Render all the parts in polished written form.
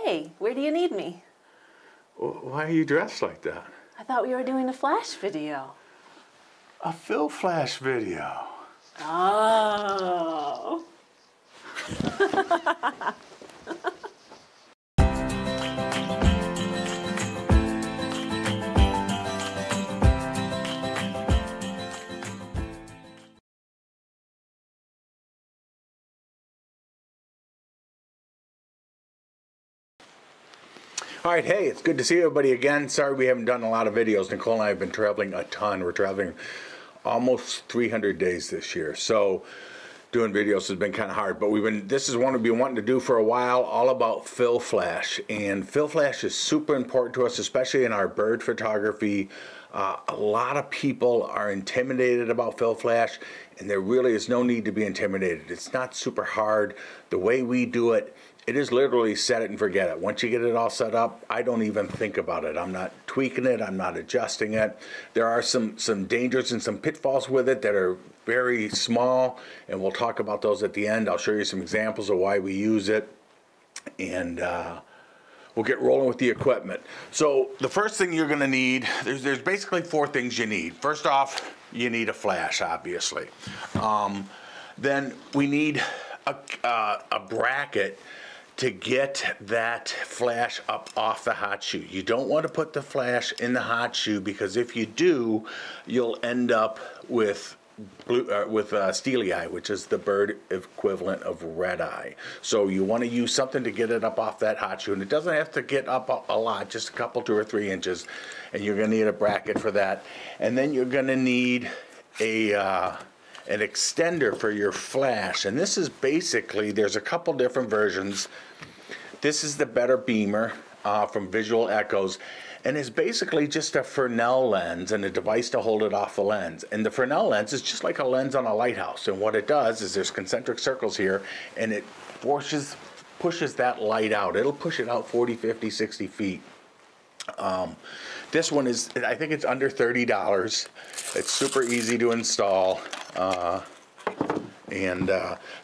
Hey, where do you need me? Why are you dressed like that? I thought we were doing a flash video. A Phil Flash video. Oh. All right, hey, it's good to see everybody again. Sorry we haven't done a lot of videos. Nicole and I have been traveling a ton. We're traveling almost 300 days this year. So doing videos has been kind of hard, but this is one we've been wanting to do for a while, all about Phil Flash. And Phil Flash is super important to us, especially in our bird photography. A lot of people are intimidated about Phil Flash, and there really is no need to be intimidated. It's not super hard. The way we do it, it is literally set it and forget it. Once you get it all set up, I don't even think about it. I'm not tweaking it. I'm not adjusting it. There are some dangers and some pitfalls with it that are very small, and we'll talk about those at the end. I'll show you some examples of why we use it, and we'll get rolling with the equipment. So the first thing you're going to need, there's basically four things you need. First off, you need a flash, obviously. Then we need a bracket to get that flash up off the hot shoe. You don't want to put the flash in the hot shoe, because if you do, you'll end up with steely eye, which is the bird equivalent of red eye. So you want to use something to get it up off that hot shoe, and it doesn't have to get up a lot, just a couple, 2 or 3 inches, and you're going to need a bracket for that. And then you're going to need an extender for your flash, and this is basically, there's a couple different versions. This is the Better Beamer from Visual Echoes, and it's basically just a Fresnel lens and a device to hold it off the lens. And the Fresnel lens is just like a lens on a lighthouse, and what it does is there's concentric circles here, and it pushes that light out. It'll push it out 40, 50, 60 feet. This one is, I think it's under $30. It's super easy to install. The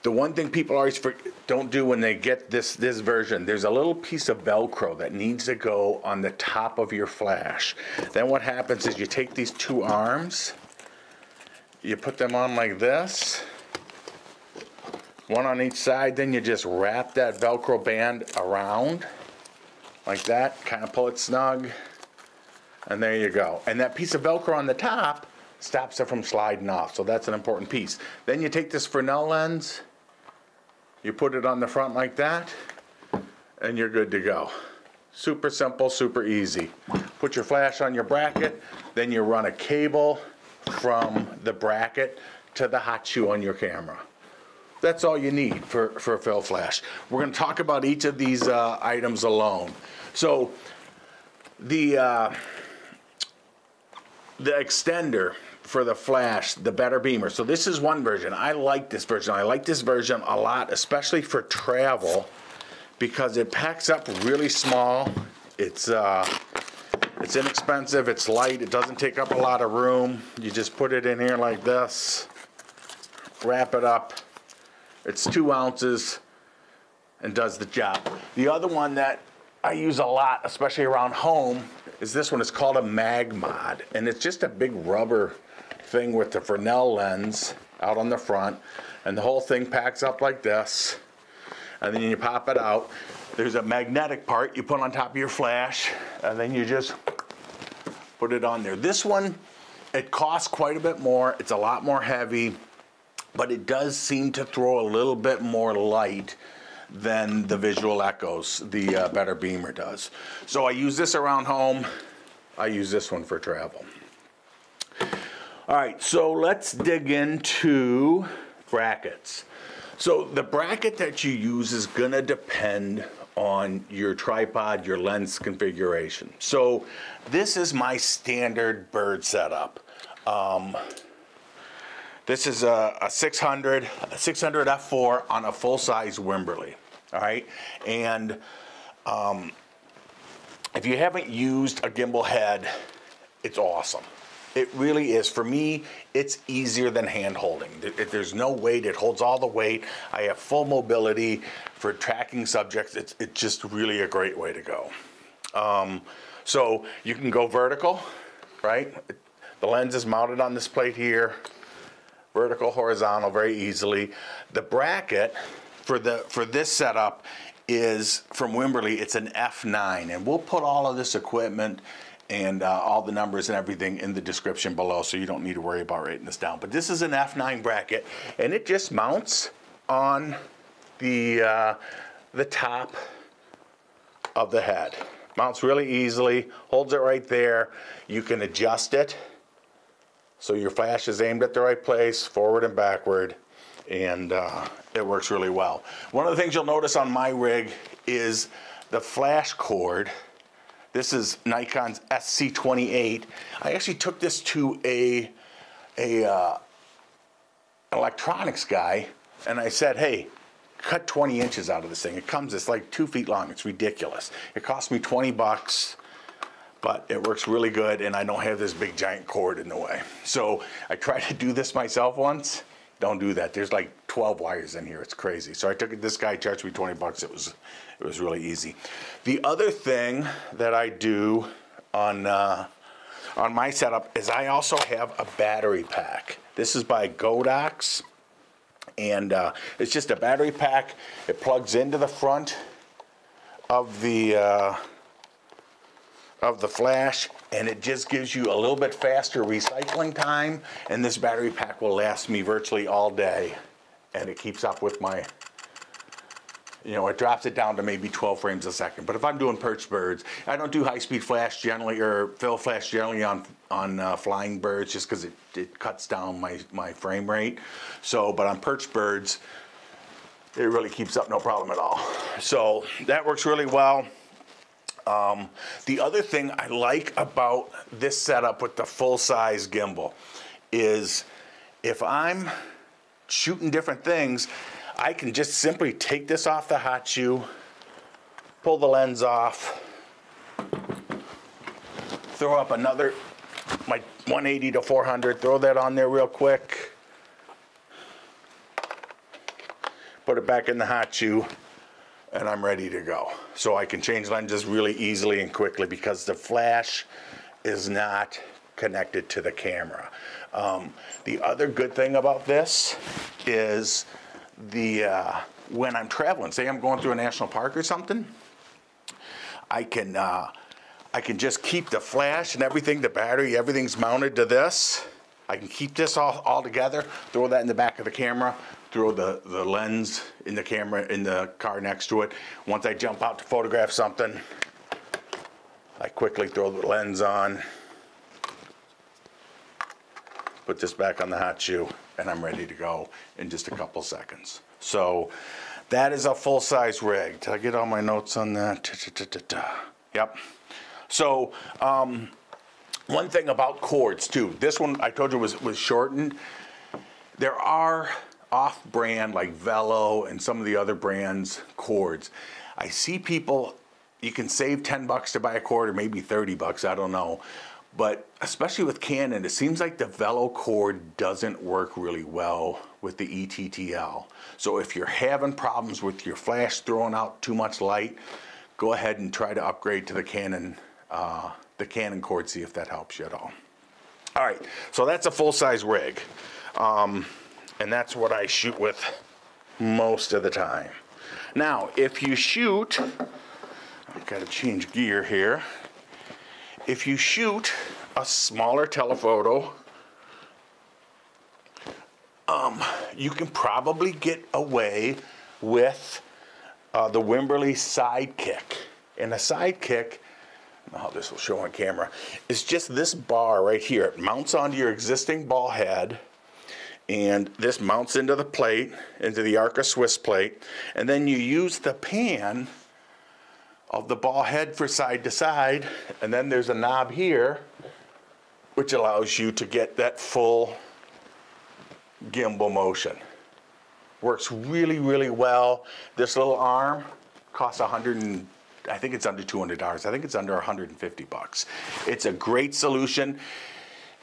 one thing people always don't do when they get this version, there's a little piece of Velcro that needs to go on the top of your flash. Then what happens is you take these two arms, you put them on like this, one on each side, then you just wrap that Velcro band around like that, kind of pull it snug, and there you go. And that piece of Velcro on the top stops it from sliding off, so that's an important piece. Then you take this Fresnel lens, you put it on the front like that, and you're good to go. Super simple, super easy. Put your flash on your bracket, then you run a cable from the bracket to the hot shoe on your camera. That's all you need for Phil Flash. We're going to talk about each of these items alone. So the extender for the flash, the Better Beamer. So this is one version. I like this version. I like this version a lot, especially for travel, because it packs up really small. It's inexpensive. It's light. It doesn't take up a lot of room. You just put it in here like this, wrap it up. It's 2 ounces and does the job. The other one that I use a lot, especially around home, is this one. It's called a Mag Mod, and it's just a big rubber thing with the Fresnel lens out on the front, and the whole thing packs up like this, and then you pop it out. There's a magnetic part you put on top of your flash, and then you just put it on there. This one, it costs quite a bit more. It's a lot more heavy, but it does seem to throw a little bit more light than the Visual Echoes, the Better Beamer does. So I use this around home. I use this one for travel. All right, so let's dig into brackets. So the bracket that you use is gonna depend on your tripod, your lens configuration. So this is my standard bird setup. This is a 600 f4 on a full-size Wimberley, all right? And if you haven't used a gimbal head, it's awesome. It really is. For me, it's easier than hand holding. There's no weight. It holds all the weight. I have full mobility for tracking subjects. It's just really a great way to go. So you can go vertical, right? The lens is mounted on this plate here. Vertical, horizontal, very easily. The bracket for this setup is from Wimberley. It's an F9, and we'll put all of this equipment and all the numbers and everything in the description below, so you don't need to worry about writing this down. But this is an F9 bracket, and it just mounts on the top of the head. Mounts really easily, holds it right there. You can adjust it so your flash is aimed at the right place, forward and backward, and it works really well. One of the things you'll notice on my rig is the flash cord. This is Nikon's SC28. I actually took this to a electronics guy, and I said, hey, cut 20 inches out of this thing. It comes, it's like 2 feet long. It's ridiculous. It cost me 20 bucks, but it works really good, and I don't have this big giant cord in the way. So I tried to do this myself once. Don't do that. There's like 12 wires in here. It's crazy. So I took it, this guy charged me 20 bucks. It was really easy. The other thing that I do on my setup is I also have a battery pack. This is by Godox, and it's just a battery pack. It plugs into the front of the flash, and it just gives you a little bit faster recycling time, and this battery pack will last me virtually all day, and it keeps up with my, you know, it drops it down to maybe 12 frames a second. But if I'm doing perch birds, I don't do high-speed flash generally, or fill flash generally on flying birds, just because it cuts down my frame rate. So, but on perch birds, it really keeps up no problem at all. So that works really well. The other thing I like about this setup with the full-size gimbal is if I'm shooting different things, I can just simply take this off the hot shoe, pull the lens off, throw up another, my 180 to 400, throw that on there real quick, put it back in the hot shoe, and I'm ready to go. So I can change lenses really easily and quickly because the flash is not connected to the camera. The other good thing about this is when I'm traveling, say I'm going through a national park or something, I can just keep the flash and everything, the battery, everything's mounted to this. I can keep this all together, throw that in the back of the camera, throw the lens in the camera in the car next to it. Once I jump out to photograph something, I quickly throw the lens on, put this back on the hot shoe, and I'm ready to go in just a couple seconds. So that is a full-size rig. Did I get all my notes on that? Yep. So one thing about cords too. This one I told you was shortened. There are off-brand like Velo and some of the other brands cords. I see people, you can save 10 bucks to buy a cord, or maybe 30 bucks, I don't know. But especially with Canon, it seems like the Velo cord doesn't work really well with the ETTL. So if you're having problems with your flash throwing out too much light, go ahead and try to upgrade to the Canon cord, see if that helps you at all. All right, so that's a full-size rig. And that's what I shoot with most of the time. Now, if you shoot, I've got to change gear here. If you shoot a smaller telephoto, you can probably get away with the Wimberley Sidekick. And a Sidekick, how this will show on camera, is just this bar right here. It mounts onto your existing ball head, and this mounts into the plate, into the Arca Swiss plate, and then you use the pan of the ball head for side to side, and then there's a knob here which allows you to get that full gimbal motion. Works really, really well. This little arm costs I think it's under $200. I think it's under 150 bucks. It's a great solution.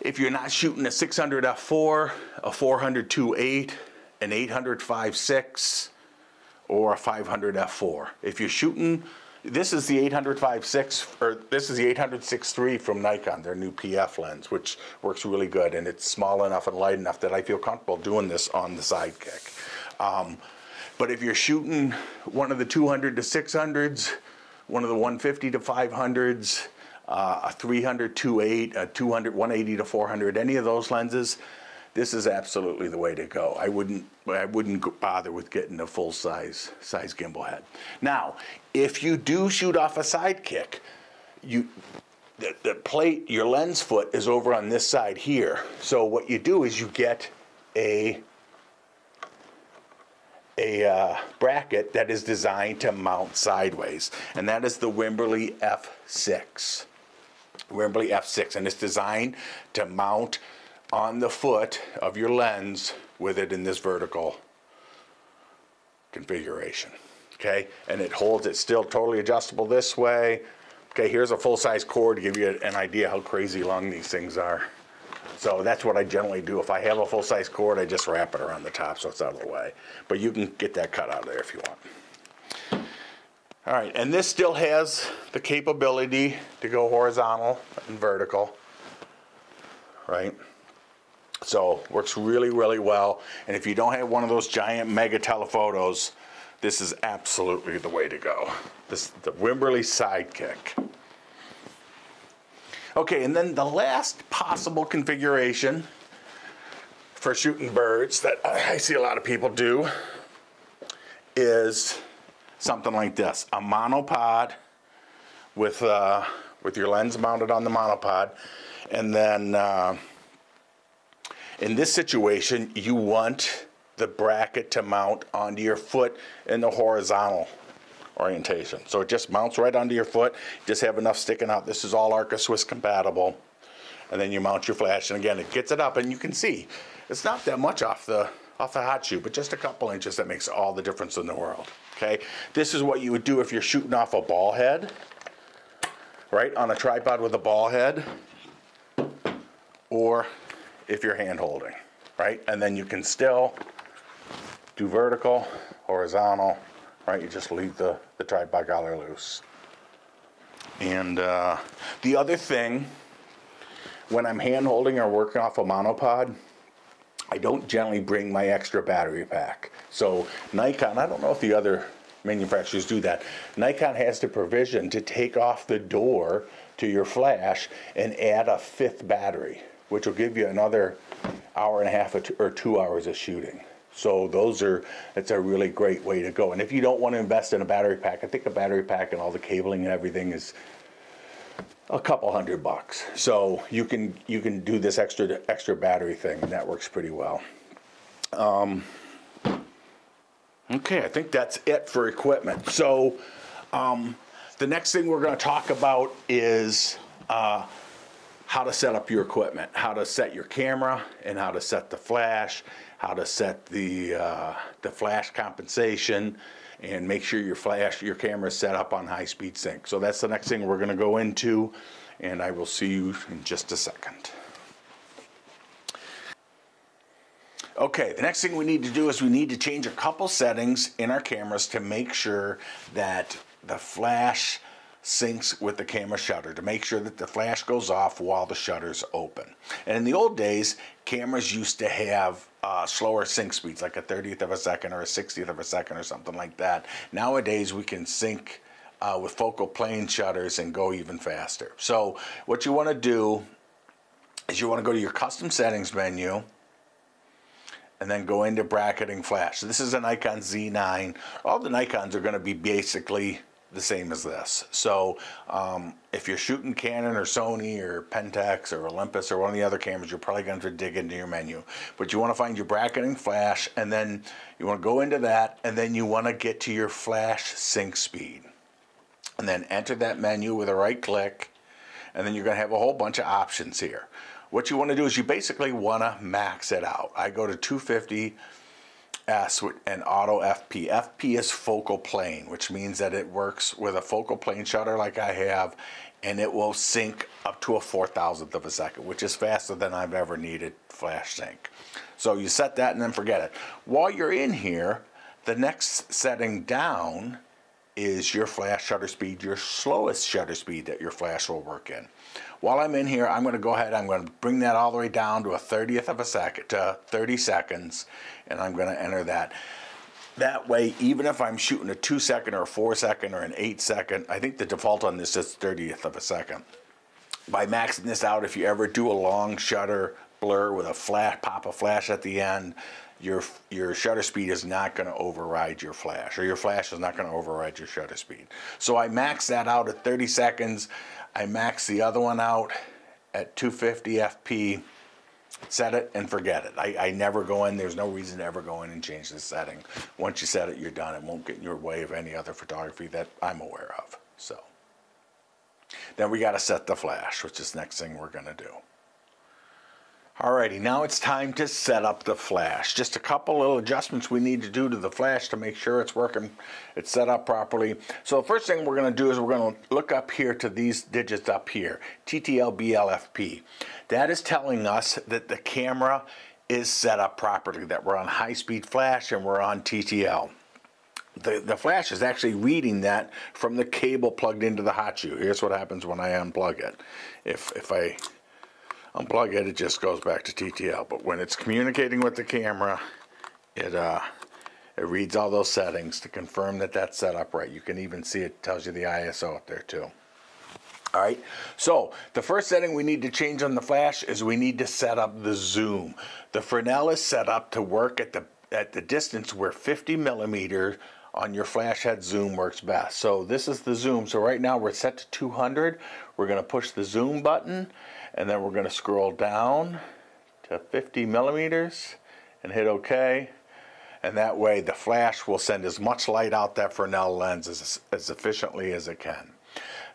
if you're not shooting a 600 f4, a 400 2.8, an 800 5.6, or a 500 f4. If you're shooting, this is the 800 5.6, or this is the 800 6.3 from Nikon, their new PF lens, which works really good, and it's small enough and light enough that I feel comfortable doing this on the Sidekick. But if you're shooting one of the 200 to 600s, one of the 150 to 500s, a 300 2.8, a 200 180 to 400, any of those lenses, this is absolutely the way to go. I wouldn't bother with getting a full size gimbal head. Now, if you do shoot off a Sidekick, the plate, your lens foot is over on this side here. So what you do is you get a bracket that is designed to mount sideways, and that is the Wimberley F6. Wimberley F6, and it's designed to mount on the foot of your lens with it in this vertical configuration. Okay, and it holds it still totally adjustable this way. Okay, here's a full-size cord to give you an idea how crazy long these things are. So that's what I generally do. If I have a full-size cord, I just wrap it around the top so it's out of the way. But you can get that cut out of there if you want. All right, and this still has the capability to go horizontal and vertical, right? So works really, really well. And if you don't have one of those giant mega telephotos, this is absolutely the way to go. This is the Wimberley Sidekick. Okay, and then the last possible configuration for shooting birds that I see a lot of people do is something like this: a monopod with your lens mounted on the monopod, and then in this situation, you want the bracket to mount onto your foot in the horizontal orientation. So it just mounts right onto your foot. Just have enough sticking out. This is all Arca Swiss compatible. And then you mount your flash, and again, it gets it up, and you can see it's not that much off the hot shoe, but just a couple inches. That makes all the difference in the world. Okay, this is what you would do if you're shooting off a ball head, right, on a tripod with a ball head, or if you're hand holding, right? And then you can still do vertical, horizontal, right? You just leave the tripod collar loose. And the other thing, when I'm hand holding or working off a monopod, I don't generally bring my extra battery pack. So Nikon, I don't know if the other manufacturers do that. Nikon has the provision to take off the door to your flash and add a 5th battery, which will give you another hour and a half or 2 hours of shooting. So it's a really great way to go. And if you don't want to invest in a battery pack, I think a battery pack and all the cabling and everything is a couple $100. So you can do this extra battery thing, and that works pretty well. Okay, I think that's it for equipment. So the next thing we're going to talk about is how to set up your equipment, how to set your camera, and how to set the flash, how to set the flash compensation, and make sure your camera is set up on high-speed sync. So that's the next thing we're going to go into, and I will see you in just a second. Okay, the next thing we need to do is we need to change a couple settings in our cameras to make sure that the flash syncs with the camera shutter, to make sure that the flash goes off while the shutter's open. And in the old days, cameras used to have slower sync speeds, like a 30th of a second or a 60th of a second or something like that. Nowadays, we can sync with focal plane shutters and go even faster. So what you want to do is you want to go to your custom settings menu and then go into bracketing flash. So this is a Nikon Z9. All the Nikons are going to be basically the same as this. So if you're shooting Canon or Sony or Pentax or Olympus or one of the other cameras, you're probably going to dig into your menu. But you want to find your bracketing flash, and then you want to go into that, and then you want to get to your flash sync speed. And then enter that menu with a right click, and then you're going to have a whole bunch of options here. What you want to do is you basically want to max it out. I go to 250 S and auto FP. FP is focal plane, which means that it works with a focal plane shutter like I have, and it will sync up to a 4,000th of a second, which is faster than I've ever needed flash sync. So you set that and then forget it. While you're in here, the next setting down is your flash shutter speed, your slowest shutter speed that your flash will work in. While I'm in here, I'm going to go ahead, I'm going to bring that all the way down to a 30th of a second, to 30 seconds, and I'm going to enter that. That way, even if I'm shooting a 2-second or a 4-second or an 8-second, I think the default on this is 30th of a second. By maxing this out, if you ever do a long shutter blur with a flash, pop a flash at the end, your shutter speed is not going to override your flash, or your flash is not going to override your shutter speed. So I max that out at 30 seconds. I max the other one out at 250 FP, set it and forget it. I never go in, there's no reason to ever go in and change the setting. Once you set it, you're done. It won't get in your way of any other photography that I'm aware of. So then we got to set the flash, which is the next thing we're going to do. Alrighty, now it's time to set up the flash. Just a couple little adjustments we need to do to the flash to make sure it's working, it's set up properly. So the first thing we're going to do is we're going to look up here to these digits up here, TTL, BLFP. That is telling us that the camera is set up properly, that we're on high-speed flash and we're on TTL. The flash is actually reading that from the cable plugged into the hot shoe. Here's what happens when I unplug it. If I unplug it, it just goes back to TTL. But when it's communicating with the camera, it reads all those settings to confirm that that's set up right. You can even see it tells you the ISO up there too. All right, so the first setting we need to change on the flash is we need to set up the zoom. The Fresnel is set up to work at the distance where 50 millimeter on your flash head zoom works best. So this is the zoom. So right now we're set to 200. We're going to push the zoom button, and then we're going to scroll down to 50 millimeters and hit OK. And that way the flash will send as much light out that Fresnel lens as efficiently as it can.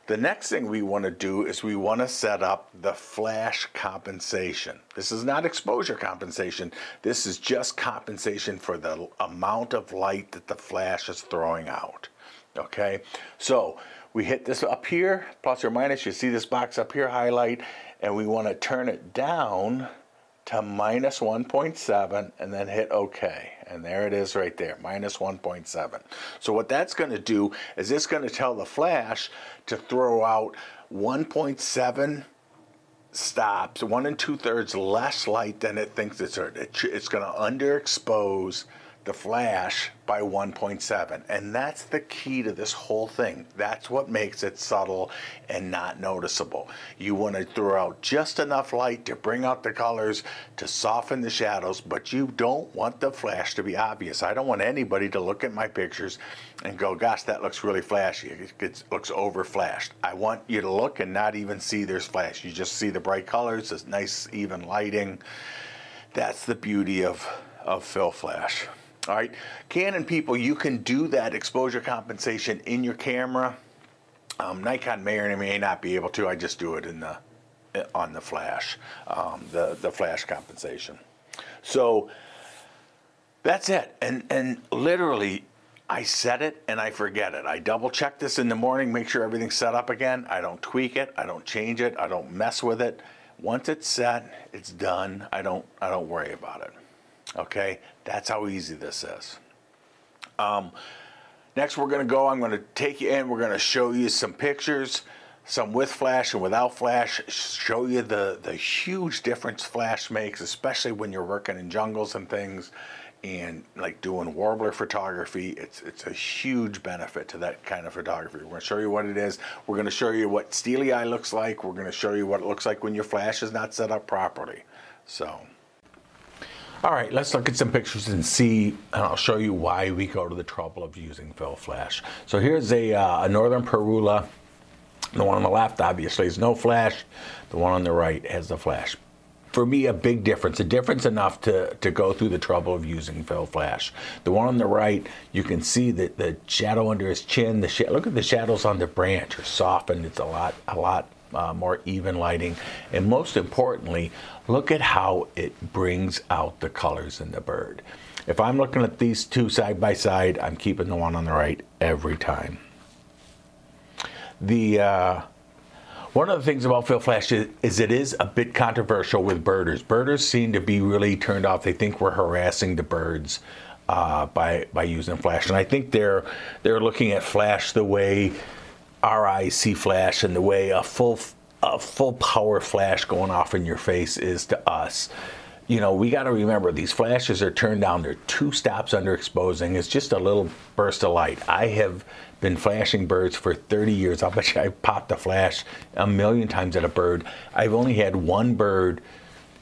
The next thing we want to do is we want to set up the flash compensation. This is not exposure compensation. This is just compensation for the amount of light that the flash is throwing out. Okay, so we hit this up here, plus or minus. You see this box up here, highlight, and we want to turn it down to minus 1.7 and then hit OK. And there it is right there, minus 1.7. So what that's going to do is it's going to tell the flash to throw out 1.7 stops, 1 2/3 less light than it thinks it's going to underexpose the flash by 1.7, and that's the key to this whole thing. That's what makes it subtle and not noticeable. You want to throw out just enough light to bring out the colors, to soften the shadows, but you don't want the flash to be obvious. I don't want anybody to look at my pictures and go, gosh, that looks really flashy. It looks over flashed. I want you to look and not even see there's flash. You just see the bright colors, this nice even lighting. That's the beauty of fill flash. All right, Canon people, you can do that exposure compensation in your camera. Nikon may or may not be able to. I just do it on the flash, the flash compensation. So that's it. And literally, I set it and I forget it. I double check this in the morning, make sure everything's set up again. I don't tweak it. I don't change it. I don't mess with it. Once it's set, it's done. I don't worry about it. Okay, that's how easy this is. Next we're going to go, I'm going to take you in, we're going to show you some pictures, some with flash and without flash, show you the huge difference flash makes, especially when you're working in jungles and things, and like doing warbler photography. It's a huge benefit to that kind of photography. We're going to show you what it is. We're going to show you what steely eye looks like. We're going to show you what it looks like when your flash is not set up properly. So all right, let's look at some pictures and see, and I'll show you why we go to the trouble of using fill flash. So here's a Northern Perula. The one on the left obviously is no flash. The one on the right has the flash. For me, a big difference, a difference enough to go through the trouble of using fill flash. The one on the right, you can see that the shadow under his chin, look at the shadows on the branch are softened. It's a lot more even lighting, and most importantly, look at how it brings out the colors in the bird. If I'm looking at these two side by side, I'm keeping the one on the right every time. One of the things about fill flash is it is a bit controversial with birders. Birders seem to be really turned off. They think we're harassing the birds by using flash, and I think they're looking at flash the way our eyes see flash and the way a full power flash going off in your face is to us. You know, we got to remember these flashes are turned down. They're 2 stops under exposing. It's just a little burst of light. I have been flashing birds for 30 years. I'll bet you I've popped a flash a million times at a bird. I've only had one bird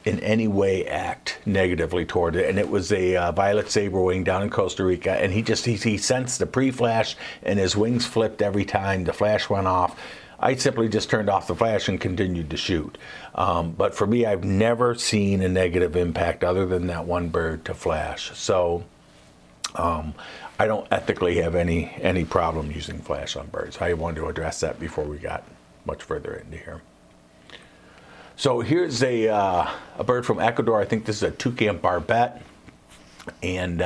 in any way act negatively toward it, and it was a violet saber wing down in Costa Rica, and he sensed the pre-flash and his wings flipped every time the flash went off. I simply just turned off the flash and continued to shoot. But for me, I've never seen a negative impact other than that one bird to flash. So I don't ethically have any problem using flash on birds. I wanted to address that before we got much further into here. So here's a bird from Ecuador. I think this is a toucan barbet. And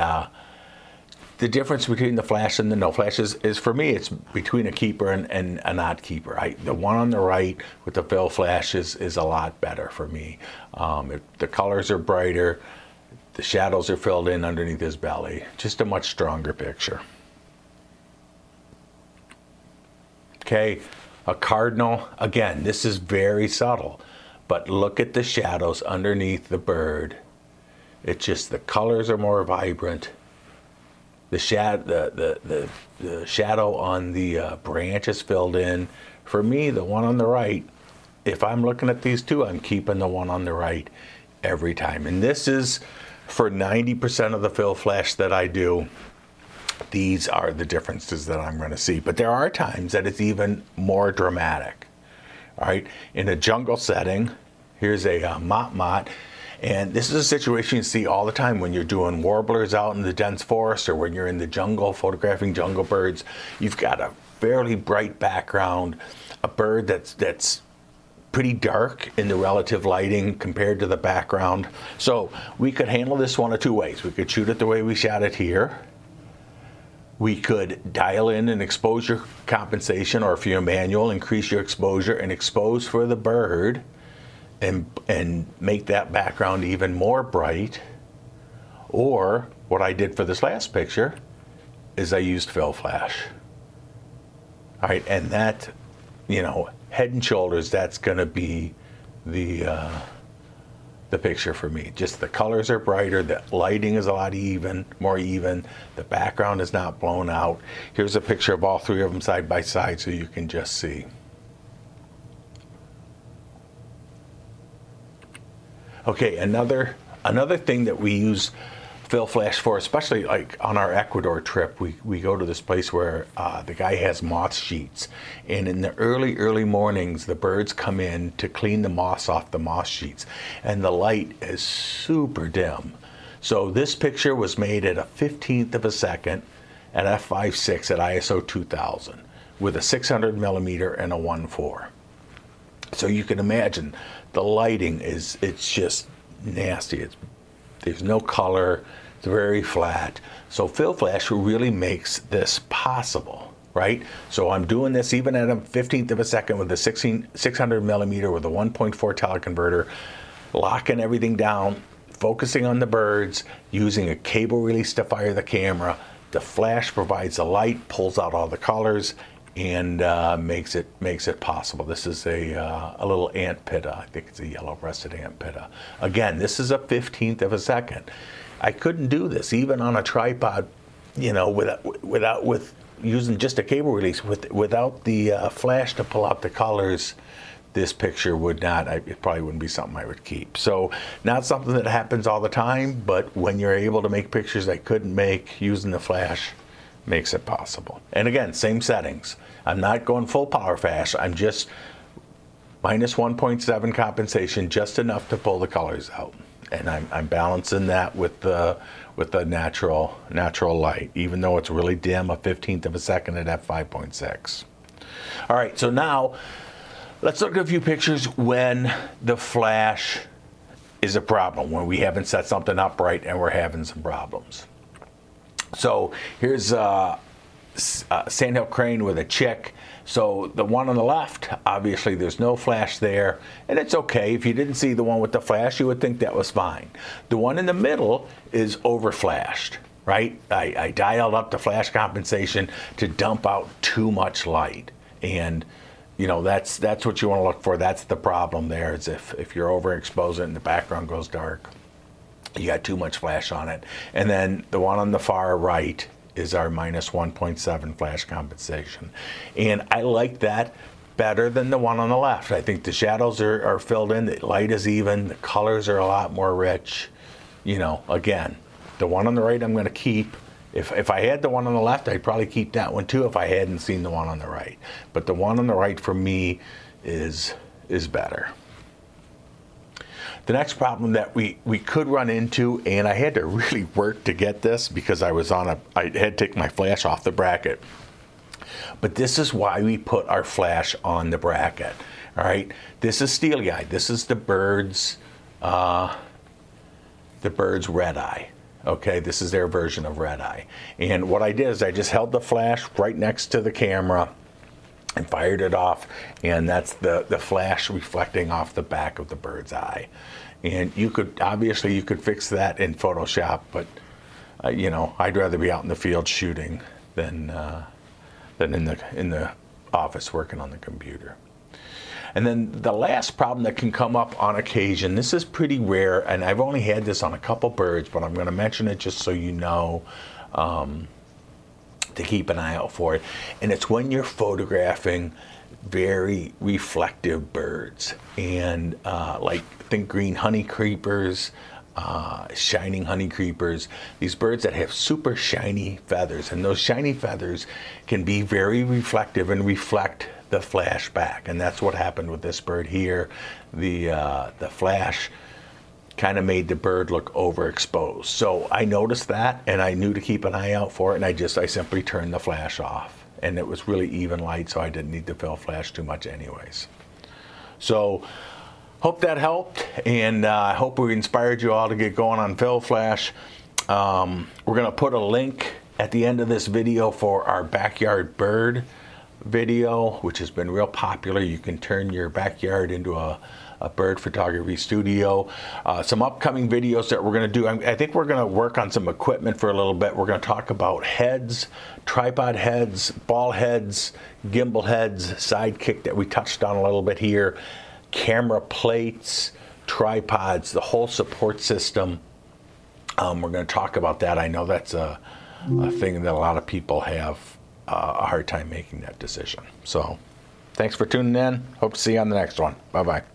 the difference between the flash and the no flash is for me, it's between a keeper and a not keeper. The one on the right with the fill flash is a lot better for me. The colors are brighter, the shadows are filled in underneath his belly. Just a much stronger picture. Okay, a cardinal, again, this is very subtle, but look at the shadows underneath the bird. It's just the colors are more vibrant. The shadow on the branch is filled in. For me, the one on the right, if I'm looking at these two, I'm keeping the one on the right every time. And this is for 90% of the fill flash that I do. These are the differences that I'm going to see. But there are times that it's even more dramatic. All right, in a jungle setting, here's a mott. And this is a situation you see all the time when you're doing warblers out in the dense forest or when you're in the jungle photographing jungle birds. You've got a fairly bright background, a bird that's pretty dark in the relative lighting compared to the background. So we could handle this one of two ways. We could shoot it the way we shot it here. We could dial in an exposure compensation, or if you're manual, increase your exposure and expose for the bird and make that background even more bright. Or what I did for this last picture is I used fill flash. All right, and that, you know, head and shoulders, that's going to be the picture for me. Just the colors are brighter, the lighting is a lot more even, the background is not blown out. Here's a picture of all three of them side by side so you can just see. Okay, another thing that we use fill flash for, especially like on our Ecuador trip, we go to this place where the guy has moth sheets, and in the early mornings the birds come in to clean the moss off the moss sheets, and the light is super dim. So this picture was made at a 15th of a second at f/5.6 at ISO 2000 with a 600mm and a 1.4. So you can imagine the lighting it's just nasty. There's no color, it's very flat. So fill flash really makes this possible, right? So I'm doing this even at a 15th of a second with a 600mm with a 1.4 teleconverter, locking everything down, focusing on the birds, using a cable release to fire the camera. The flash provides the light, pulls out all the colors, and makes it possible. This is a little ant pitta. I think it's a yellow-breasted ant pitta. Again, this is a 15th of a second. I couldn't do this even on a tripod, you know, with using just a cable release without the flash to pull out the colors. This picture would not. It probably wouldn't be something I would keep. So not something that happens all the time, but when you're able to make pictures I couldn't make using the flash, makes it possible. And again, same settings. I'm not going full power flash. I'm just minus 1.7 compensation, just enough to pull the colors out. And I'm balancing that with the natural light, even though it's really dim, a 15th of a second at f/5.6. All right, so now let's look at a few pictures when the flash is a problem when we haven't set something up right and we're having some problems. So here's Sandhill crane with a chick. So the one on the left, obviously there's no flash there, and it's okay. If you didn't see the one with the flash, you would think that was fine. The one in the middle is over flashed, right? I dialed up the flash compensation to dump out too much light, and you know, that's what you want to look for. That's the problem there, is if you're overexposing it and the background goes dark, you got too much flash on it. And then the one on the far right is our minus 1.7 flash compensation. And I like that better than the one on the left. I think the shadows are filled in, the light is even, the colors are a lot more rich. You know, again, the one on the right I'm going to keep. If I had the one on the left, I'd probably keep that one too if I hadn't seen the one on the right. But the one on the right for me is better. The next problem that we could run into, and I had to really work to get this because I had to take my flash off the bracket. But this is why we put our flash on the bracket. All right, this is Steel Guide. This is the bird's red eye. Okay, this is their version of red eye. And what I did is I just held the flash right next to the camera and fired it off, and that's the flash reflecting off the back of the bird's eye. And you could obviously fix that in Photoshop, but you know, I'd rather be out in the field shooting than in the office working on the computer. And then the last problem that can come up on occasion, this is pretty rare, and I've only had this on a couple birds, but I'm going to mention it just so you know, to keep an eye out for it. And it's when you're photographing very reflective birds, and like think green honey creepers, shining honey creepers, these birds that have super shiny feathers, and those shiny feathers can be very reflective and reflect the flash back. And that's what happened with this bird here. The flash kind of made the bird look overexposed. So I noticed that, and I knew to keep an eye out for it, and I simply turned the flash off. And it was really even light, so I didn't need to fill flash too much anyways. So hope that helped, and I hope we inspired you all to get going on fill flash. We're going to put a link at the end of this video for our backyard bird video, which has been real popular. You can turn your backyard into a bird photography studio. Some upcoming videos that we're going to do, I think we're going to work on some equipment for a little bit. We're going to talk about heads, tripod heads, ball heads, gimbal heads, sidekick that we touched on a little bit here, camera plates, tripods, the whole support system. We're going to talk about that. I know that's a thing that a lot of people have a hard time making that decision. So thanks for tuning in. Hope to see you on the next one. Bye-bye.